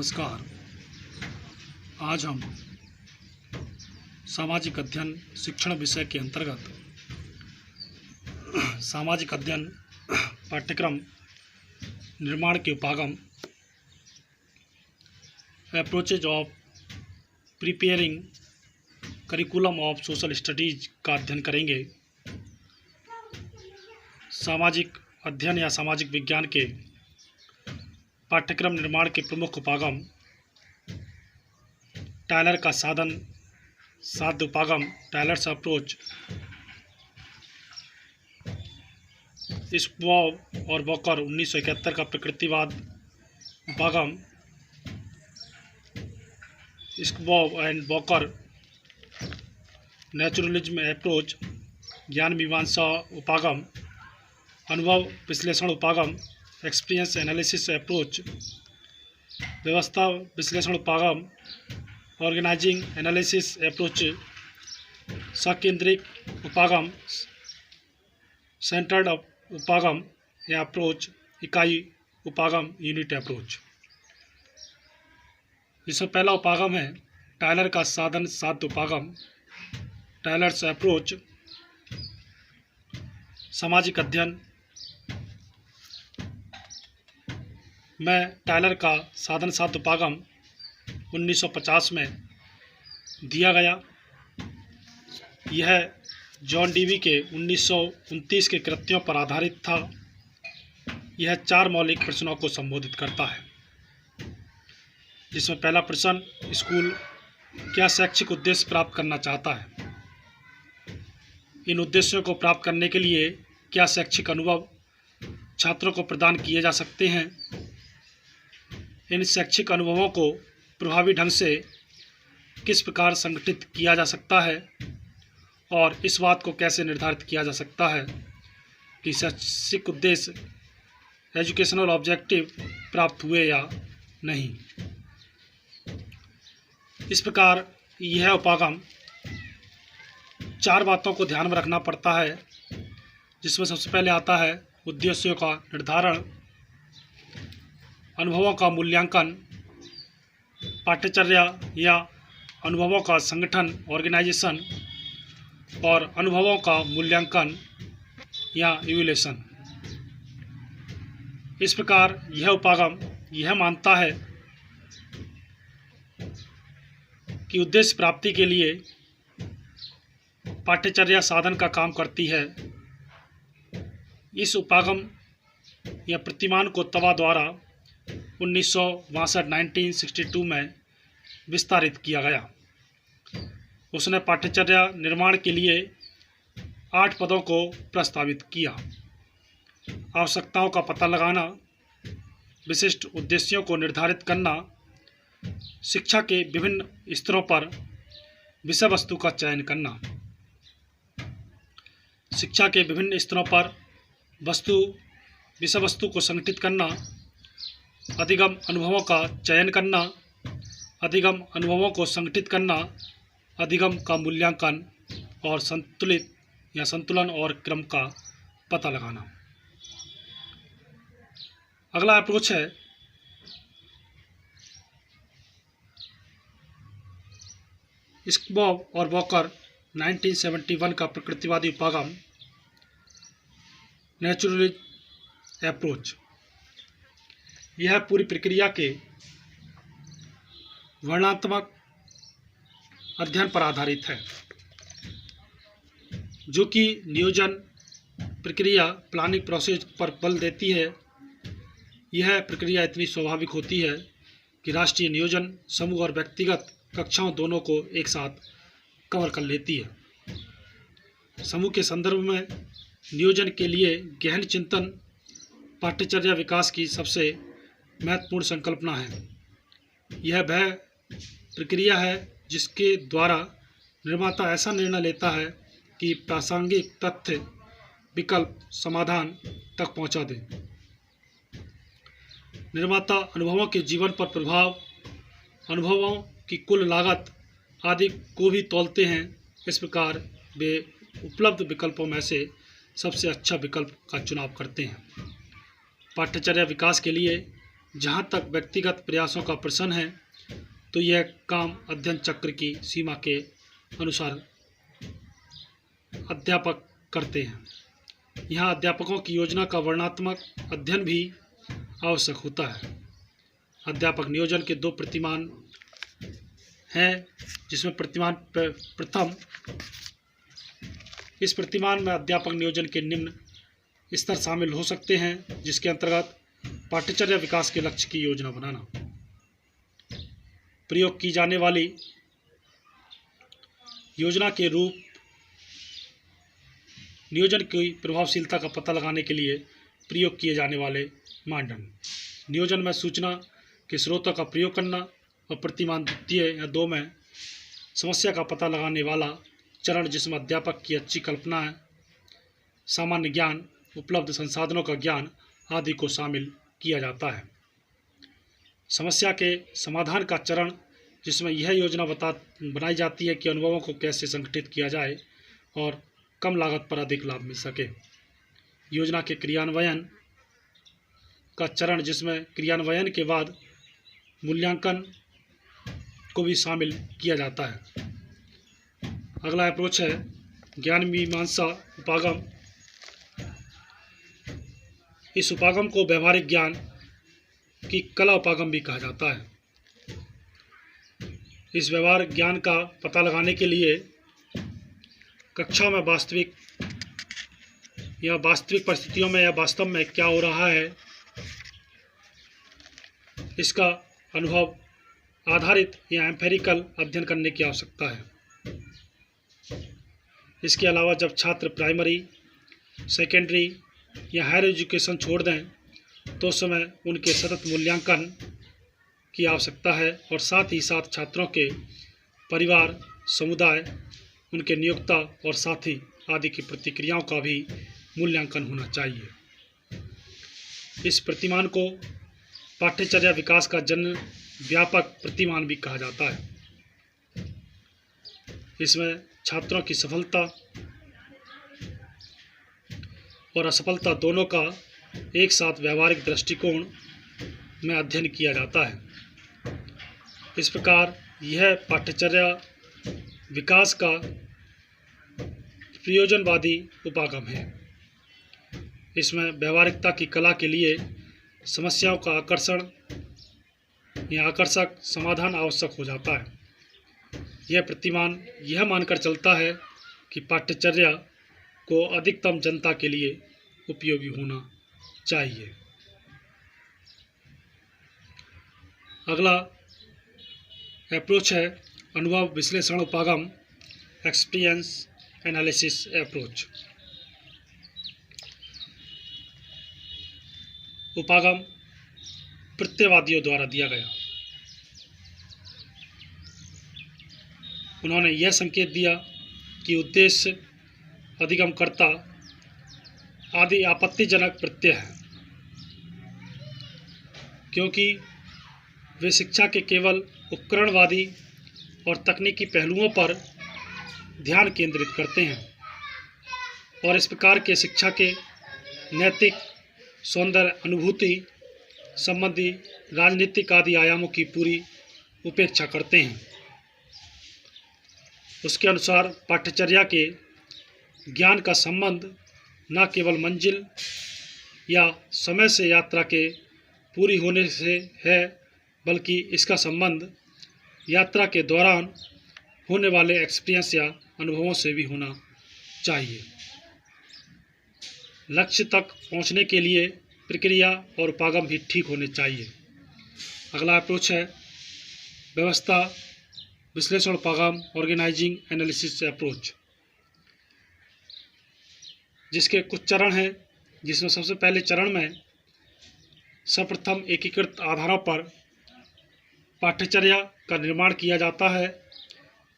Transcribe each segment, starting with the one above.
नमस्कार। आज हम सामाजिक अध्ययन शिक्षण विषय के अंतर्गत सामाजिक अध्ययन पाठ्यक्रम निर्माण के उपागम, approaches of preparing curriculum of social studies का अध्ययन करेंगे। सामाजिक अध्ययन या सामाजिक विज्ञान के पाठ्यक्रम निर्माण के प्रमुख उपागम, टायलर का साध्य उपागम, टायलर्स अप्रोच, स्क्वॉब और वॉकर 1971 का प्रकृतिवाद उपागम, स्क्वॉब एंड वॉकर नेचुरलिज्म अप्रोच, ज्ञान मीमांसा उपागम, अनुभव विश्लेषण उपागम, एक्सपीरियंस एनालिसिस अप्रोच, व्यवस्था विश्लेषण उपागम, ऑर्गेनाइजिंग एनालिसिस अप्रोच, सकेंद्रिक उपागम, सेंटर्ड उपागम या अप्रोच, इकाई उपागम यूनिट अप्रोच। इसमें पहला उपागम है टायलर का साध्य उपागम, टायलर्स अप्रोच। सामाजिक अध्ययन में टायलर का साध्य उपागम 1950 में दिया गया। यह जॉन डीवी के 1929 के कृतियों पर आधारित था। यह 4 मौलिक प्रश्नों को संबोधित करता है, जिसमें पहला प्रश्न, स्कूल क्या शैक्षिक उद्देश्य प्राप्त करना चाहता है? इन उद्देश्यों को प्राप्त करने के लिए क्या शैक्षिक अनुभव छात्रों को प्रदान किए जा सकते हैं? इन शैक्षिक अनुभवों को प्रभावी ढंग से किस प्रकार संगठित किया जा सकता है और इस बात को कैसे निर्धारित किया जा सकता है कि शैक्षिक उद्देश्य एजुकेशनल ऑब्जेक्टिव प्राप्त हुए या नहीं। इस प्रकार यह उपागम 4 बातों को ध्यान में रखना पड़ता है, जिसमें सबसे पहले आता है उद्देश्यों का निर्धारण, अनुभवों का मूल्यांकन, पाठ्यचर्या या अनुभवों का संगठन ऑर्गेनाइजेशन और अनुभवों का मूल्यांकन या इवैल्यूएशन। इस प्रकार यह उपागम यह मानता है कि उद्देश्य प्राप्ति के लिए पाठ्यचर्या साधन का काम करती है। इस उपागम या प्रतिमान को तवा द्वारा 1962 में विस्तारित किया गया। उसने पाठ्यचर्या निर्माण के लिए 8 पदों को प्रस्तावित किया। आवश्यकताओं का पता लगाना, विशिष्ट उद्देश्यों को निर्धारित करना, शिक्षा के विभिन्न स्तरों पर विषय वस्तु का चयन करना, शिक्षा के विभिन्न स्तरों पर विषय वस्तु को संगठित करना, अधिगम अनुभवों का चयन करना, अधिगम अनुभवों को संगठित करना, अधिगम का मूल्यांकन और संतुलन और क्रम का पता लगाना। अगला अप्रोच है स्क्वॉब और वॉकर 1971 का प्रकृतिवादी उपागम, नेचुरलिज्म अप्रोच। यह पूरी प्रक्रिया के वर्णनात्मक अध्ययन पर आधारित है, जो कि नियोजन प्रक्रिया प्लानिंग प्रोसेस पर बल देती है। यह प्रक्रिया इतनी स्वाभाविक होती है कि राष्ट्रीय नियोजन समूह और व्यक्तिगत कक्षाओं दोनों को एक साथ कवर कर लेती है। समूह के संदर्भ में नियोजन के लिए गहन चिंतन पाठ्यचर्या विकास की सबसे महत्वपूर्ण संकल्पना है। यह वह प्रक्रिया है जिसके द्वारा निर्माता ऐसा निर्णय लेता है कि प्रासंगिक तथ्य विकल्प समाधान तक पहुंचा दे। निर्माता अनुभवों के जीवन पर प्रभाव, अनुभवों की कुल लागत आदि को भी तौलते हैं। इस प्रकार वे उपलब्ध विकल्पों में से सबसे अच्छा विकल्प का चुनाव करते हैं। पाठ्यचर्या विकास के लिए जहाँ तक व्यक्तिगत प्रयासों का प्रश्न है तो यह काम अध्ययन चक्र की सीमा के अनुसार अध्यापक करते हैं। यहाँ अध्यापकों की योजना का वर्णनात्मक अध्ययन भी आवश्यक होता है। अध्यापक नियोजन के दो प्रतिमान हैं, जिसमें प्रतिमान प्रथम, इस प्रतिमान में अध्यापक नियोजन के निम्न स्तर शामिल हो सकते हैं, जिसके अंतर्गत पाठ्यचर्या विकास के लक्ष्य की योजना बनाना, प्रयोग की जाने वाली योजना के रूप, नियोजन की प्रभावशीलता का पता लगाने के लिए प्रयोग किए जाने वाले मानदंड। नियोजन में सूचना के स्रोतों का प्रयोग करना और प्रतिमान द्वितीय या दो में समस्या का पता लगाने वाला चरण, जिसमें अध्यापक की अच्छी कल्पना है, सामान्य ज्ञान, उपलब्ध संसाधनों का ज्ञान आदि को शामिल किया जाता है। समस्या के समाधान का चरण, जिसमें यह योजना बनाई जाती है कि अनुभवों को कैसे संगठित किया जाए और कम लागत पर अधिक लाभ मिल सके। योजना के क्रियान्वयन का चरण, जिसमें क्रियान्वयन के बाद मूल्यांकन को भी शामिल किया जाता है। अगला अप्रोच है ज्ञान मीमांसा उपागम। इस उपागम को व्यवहारिक ज्ञान की कला उपागम भी कहा जाता है। इस व्यवहारिक ज्ञान का पता लगाने के लिए कक्षा में वास्तविक परिस्थितियों में या वास्तव में क्या हो रहा है, इसका अनुभव आधारित या एम्पेरिकल अध्ययन करने की आवश्यकता है। इसके अलावा जब छात्र प्राइमरी, सेकेंडरी या हायर एजुकेशन छोड़ दें तो उस समय उनके सतत मूल्यांकन की आवश्यकता है और साथ ही साथ छात्रों के परिवार, समुदाय, उनके नियोक्ता और साथी आदि की प्रतिक्रियाओं का भी मूल्यांकन होना चाहिए। इस प्रतिमान को पाठ्यचर्या विकास का जन व्यापक प्रतिमान भी कहा जाता है। इसमें छात्रों की सफलता और असफलता दोनों का एक साथ व्यवहारिक दृष्टिकोण में अध्ययन किया जाता है। इस प्रकार यह पाठ्यचर्या विकास का प्रयोजनवादी उपागम है। इसमें व्यवहारिकता की कला के लिए समस्याओं का आकर्षण या आकर्षक समाधान आवश्यक हो जाता है। यह प्रतिमान यह मानकर चलता है कि पाठ्यचर्या को अधिकतम जनता के लिए उपयोगी होना चाहिए। अगला अप्रोच है अनुभव विश्लेषण उपागम, एक्सपीरियंस एनालिसिस अप्रोच। उपागम प्रत्ययवादियों द्वारा दिया गया। उन्होंने यह संकेत दिया कि उद्देश्य, अधिगमकर्ता आदि आपत्तिजनक प्रत्यय हैं, क्योंकि वे शिक्षा के केवल उपकरणवादी और तकनीकी पहलुओं पर ध्यान केंद्रित करते हैं और इस प्रकार के शिक्षा के नैतिक, सौंदर्य, अनुभूति संबंधी, राजनीतिक आदि आयामों की पूरी उपेक्षा करते हैं। उसके अनुसार पाठ्यचर्या के ज्ञान का संबंध न केवल मंजिल या समय से यात्रा के पूरी होने से है, बल्कि इसका संबंध यात्रा के दौरान होने वाले एक्सपीरियंस या अनुभवों से भी होना चाहिए। लक्ष्य तक पहुंचने के लिए प्रक्रिया और उपागम भी ठीक होने चाहिए। अगला अप्रोच है व्यवस्था विश्लेषण उपागम, ऑर्गेनाइजिंग एनालिसिस अप्रोच, जिसके कुछ चरण हैं, जिसमें सबसे पहले चरण में सर्वप्रथम एकीकृत आधारों पर पाठ्यचर्या का निर्माण किया जाता है,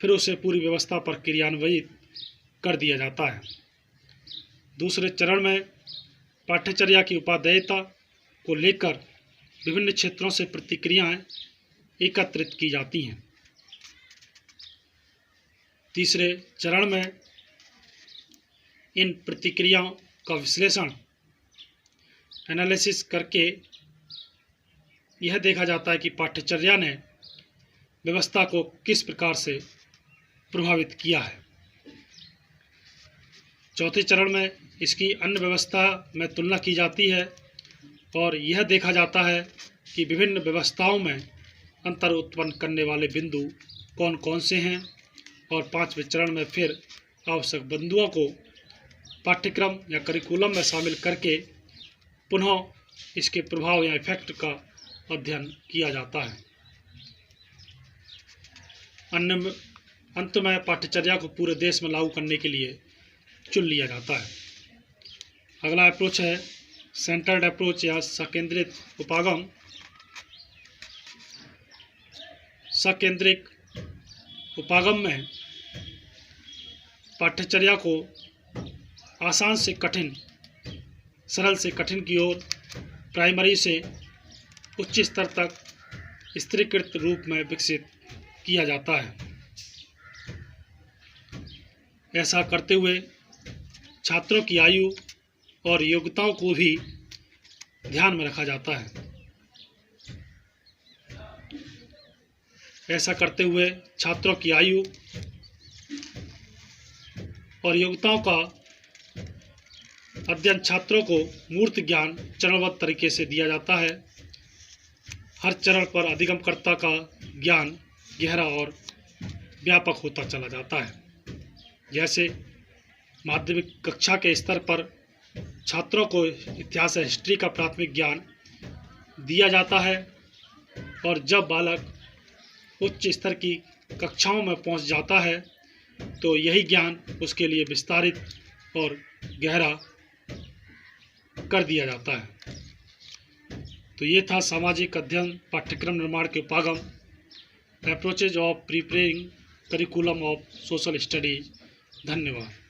फिर उसे पूरी व्यवस्था पर क्रियान्वित कर दिया जाता है। दूसरे चरण में पाठ्यचर्या की उपादेयता को लेकर विभिन्न क्षेत्रों से प्रतिक्रियाएं एकत्रित की जाती हैं। तीसरे चरण में इन प्रतिक्रियाओं का विश्लेषण, एनालिसिस करके यह देखा जाता है कि पाठ्यचर्या ने व्यवस्था को किस प्रकार से प्रभावित किया है। चौथे चरण में इसकी अन्य व्यवस्था में तुलना की जाती है और यह देखा जाता है कि विभिन्न व्यवस्थाओं में अंतर उत्पन्न करने वाले बिंदु कौन कौन से हैं, और पांचवें चरण में फिर आवश्यक बिंदुओं को पाठ्यक्रम या करिकुलम में शामिल करके पुनः इसके प्रभाव या इफेक्ट का अध्ययन किया जाता है। अंत में पाठ्यचर्या को पूरे देश में लागू करने के लिए चुन लिया जाता है। अगला अप्रोच है सेंटर्ड अप्रोच या सकेंद्रित उपागम। सकेंद्रिक उपागम में पाठ्यचर्या को आसान से कठिन, सरल से कठिन की ओर प्राइमरी से उच्च स्तर तक स्तरीकृत रूप में विकसित किया जाता है। ऐसा करते हुए छात्रों की आयु और योग्यताओं को भी ध्यान में रखा जाता है। ऐसा करते हुए छात्रों की आयु और योग्यताओं का अध्ययन छात्रों को मूर्त ज्ञान चरणबद्ध तरीके से दिया जाता है। हर चरण पर अधिगमकर्ता का ज्ञान गहरा और व्यापक होता चला जाता है। जैसे माध्यमिक कक्षा के स्तर पर छात्रों को इतिहास या हिस्ट्री का प्राथमिक ज्ञान दिया जाता है, और जब बालक उच्च स्तर की कक्षाओं में पहुंच जाता है तो यही ज्ञान उसके लिए विस्तारित और गहरा कर दिया जाता है। तो ये था सामाजिक अध्ययन पाठ्यक्रम निर्माण के उपागम, approaches of preparing curriculum of social studies. धन्यवाद।